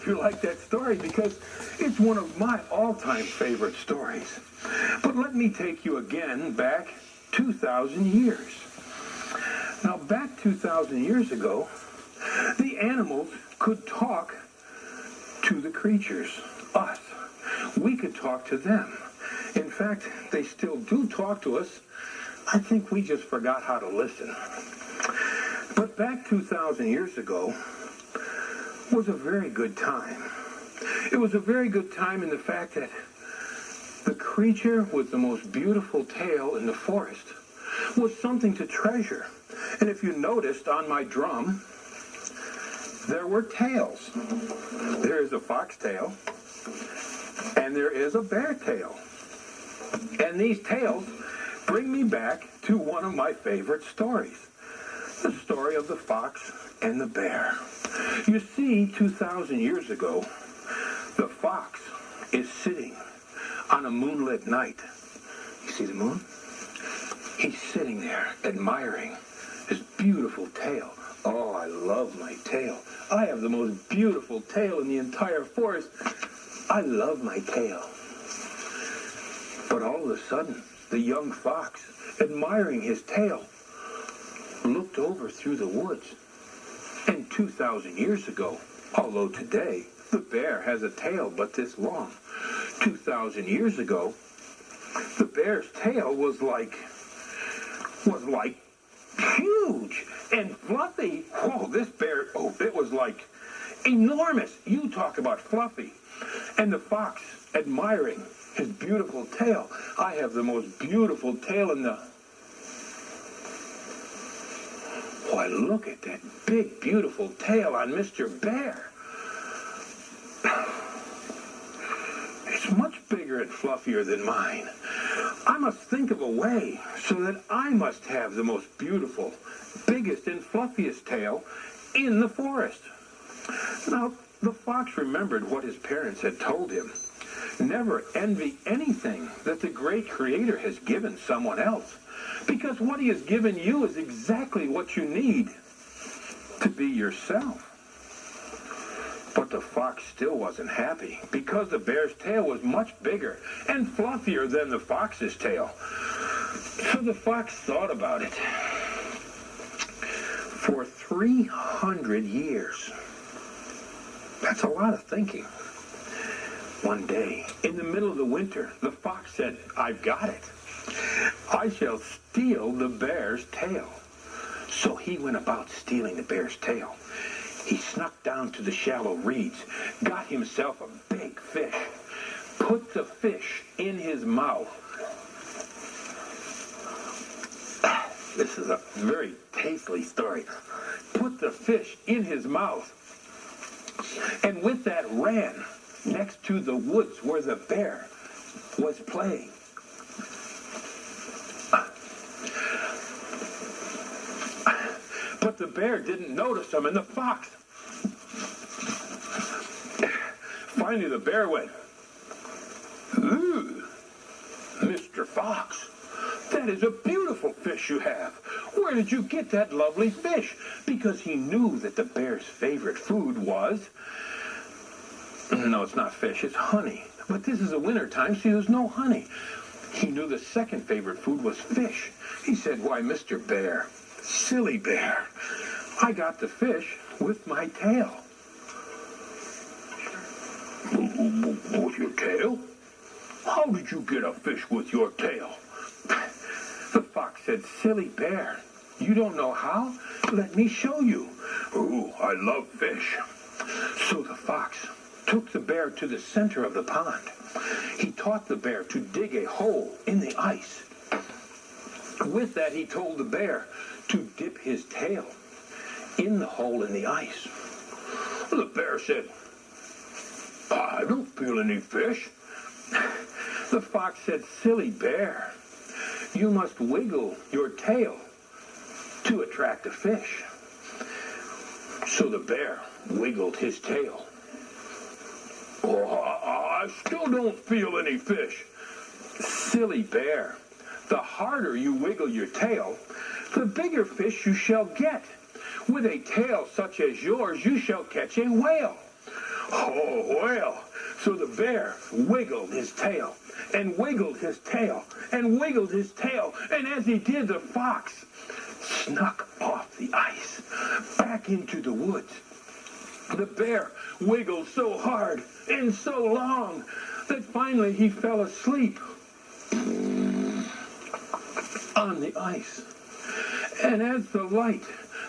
hope you like that story because it's one of my all-time favorite stories. But let me take you again back 2,000 years. Now, back 2,000 years ago, the animals could talk to the creatures, us. We could talk to them. In fact, they still do talk to us. I think we just forgot how to listen. But back 2,000 years ago was a very good time. It was a very good time in the fact that the creature with the most beautiful tail in the forest was something to treasure. And if you noticed on my drum, there were tails. There is a fox tail, and there is a bear tail. And these tails bring me back to one of my favorite stories, the story of the fox and the bear. You see, 2,000 years ago, the fox is sitting on a moonlit night. You see the moon? He's sitting there admiring his beautiful tail. Oh, I love my tail. I have the most beautiful tail in the entire forest. I love my tail. But all of a sudden, the young fox, admiring his tail, looked over through the woods. And 2,000 years ago, although today the bear has a tail but this long, 2,000 years ago, the bear's tail was like huge and fluffy. Oh, this bear, it was like enormous. You talk about fluffy. And the fox admiring his beautiful tail. I have the most beautiful tail in the... Why, look at that big, beautiful tail on Mr. Bear. It's much bigger and fluffier than mine. I must think of a way so that I must have the most beautiful, biggest, and fluffiest tail in the forest. Now, the fox remembered what his parents had told him. Never envy anything that the great Creator has given someone else, because what he has given you is exactly what you need to be yourself. But the fox still wasn't happy, because the bear's tail was much bigger and fluffier than the fox's tail. So the fox thought about it. For 300 years. That's a lot of thinking. One day, in the middle of the winter, the fox said, "I've got it. I shall steal the bear's tail." So he went about stealing the bear's tail. He snuck down to the shallow reeds, got himself a big fish, put the fish in his mouth. This is a very tasty story. Put the fish in his mouth, and with that ran next to the woods where the bear was playing. But the bear didn't notice him, and the fox. Finally, the bear went, "Ooh, Mr. Fox, that is a beautiful fish you have. Where did you get that lovely fish?" Because he knew that the bear's favorite food was... No, it's not fish, it's honey. But this is the winter time, so there's no honey. He knew the second favorite food was fish. He said, "Why, Mr. Bear, silly bear, I got the fish with my tail." "With your tail? How did you get a fish with your tail?" The fox said, "Silly bear, you don't know how? Let me show you." "Ooh, I love fish." So the fox took the bear to the center of the pond. He taught the bear to dig a hole in the ice. With that, he told the bear to dip his tail in the hole in the ice. The bear said, "I don't feel any fish." The fox said, "Silly bear, you must wiggle your tail to attract a fish." So the bear wiggled his tail. "Oh, I still don't feel any fish." "Silly bear, the harder you wiggle your tail, the bigger fish you shall get. With a tail such as yours, you shall catch a whale." Oh, well, so the bear wiggled his tail, and wiggled his tail, and wiggled his tail, and as he did, the fox snuck off the ice, back into the woods. The bear wiggled so hard and so long that finally he fell asleep on the ice. And as the light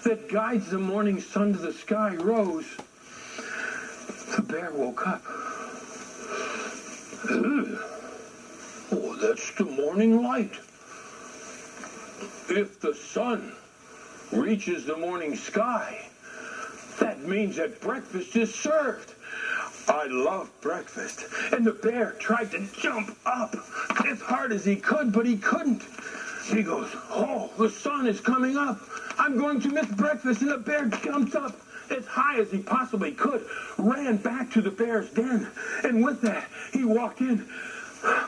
that guides the morning sun to the sky rose, the bear woke up. Oh, that's the morning light. If the sun reaches the morning sky, that means that breakfast is served. I love breakfast. And the bear tried to jump up as hard as he could, but he couldn't. He goes, oh, the sun is coming up. I'm going to miss breakfast. And the bear jumped up as high as he possibly could, ran back to the bear's den. And with that, he walked in.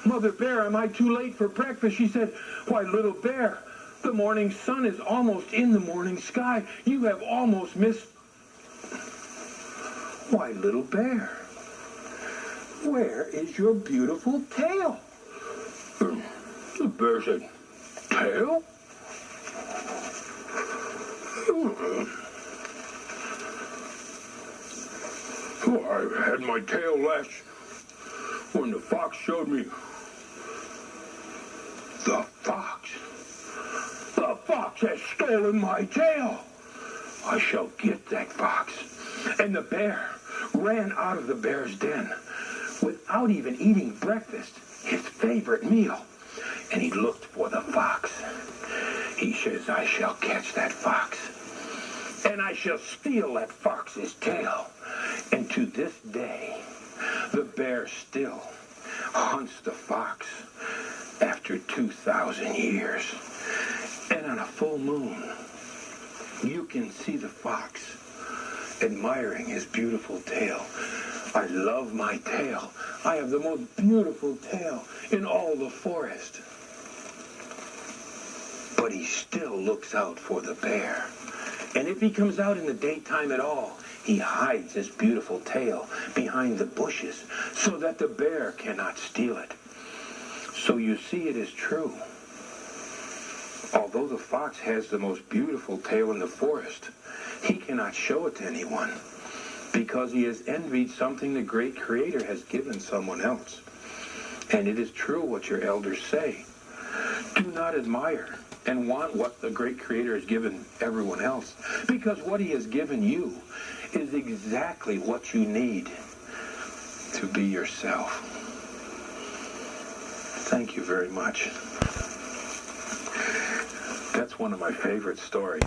Mother Bear, am I too late for breakfast? She said, why, little bear, the morning sun is almost in the morning sky. You have almost missed. Why, little bear, where is your beautiful tail? The bear said, tail? Oh, I had my tail lashed when the fox showed me. The fox has stolen my tail. I shall get that fox. And the bear ran out of the bear's den without even eating breakfast, his favorite meal. And he looked for the fox. He says, I shall catch that fox, and I shall steal that fox's tail. And to this day, the bear still hunts the fox after 2,000 years. And on a full moon, you can see the fox admiring his beautiful tail. I love my tail. I have the most beautiful tail in all the forest. But he still looks out for the bear. And if he comes out in the daytime at all, he hides his beautiful tail behind the bushes so that the bear cannot steal it. So you see, it is true. Although the fox has the most beautiful tail in the forest, he cannot show it to anyone because he has envied something the great Creator has given someone else. And it is true what your elders say. Do not admire and want what the great Creator has given everyone else, because what he has given you is exactly what you need to be yourself. Thank you very much. That's one of my favorite stories.